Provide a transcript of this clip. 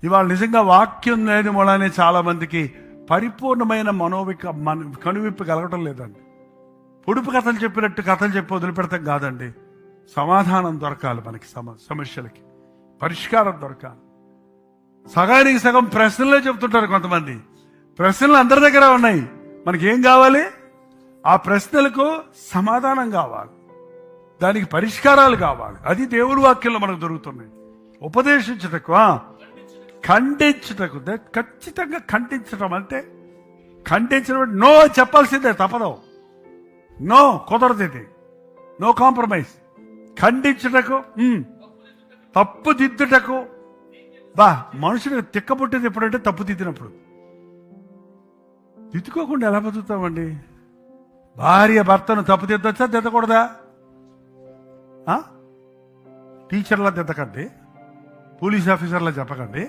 ఇవాళ నిజంగా వాక్యం లేని మూలానే చాలా మందికి పరిపూర్ణమైన కనువిప్పు కలగటం లేదండి. పొడుపు కథలు చెప్పినట్టు కథలు చెప్పి వదిలిపెడతాం కాదండి. సమాధానం దొరకాలి మనకి, సమస్యలకి పరిష్కారం దొరకాలి. సగానికి సగం ప్రశ్నలే చెప్తుంటారు కొంతమంది. ప్రశ్నలు అందరి దగ్గర ఉన్నాయి. మనకేం కావాలి? ఆ ప్రశ్నలకు సమాధానం కావాలి, దానికి పరిష్కారాలు కావాలి. అది దేవుని వాక్యంలో మనకు దొరుకుతున్నాయి. ఉపదేశించుటకు, ఖండించుటకు, ఖచ్చితంగా ఖండించడం అంటే ఖండించడం, నో చెప్పాల్సిందే, తప్పదు. నో, కుదరదు, ఇది నో కాంప్రమైజ్. ఖండించుటకు, తప్పు దిద్దుటకు. మనుషులకు తిక్కబుట్టేది ఎప్పుడంటే తప్పు దిద్దినప్పుడు. దిద్దుకోకుండా ఎలా బతుకుతామండి? భార్య భర్తను తప్పు దిద్దొచ్చా, దిద్దకూడదా? టీచర్లా దిద్దకండి, పోలీస్ ఆఫీసర్లా చెప్పకండి.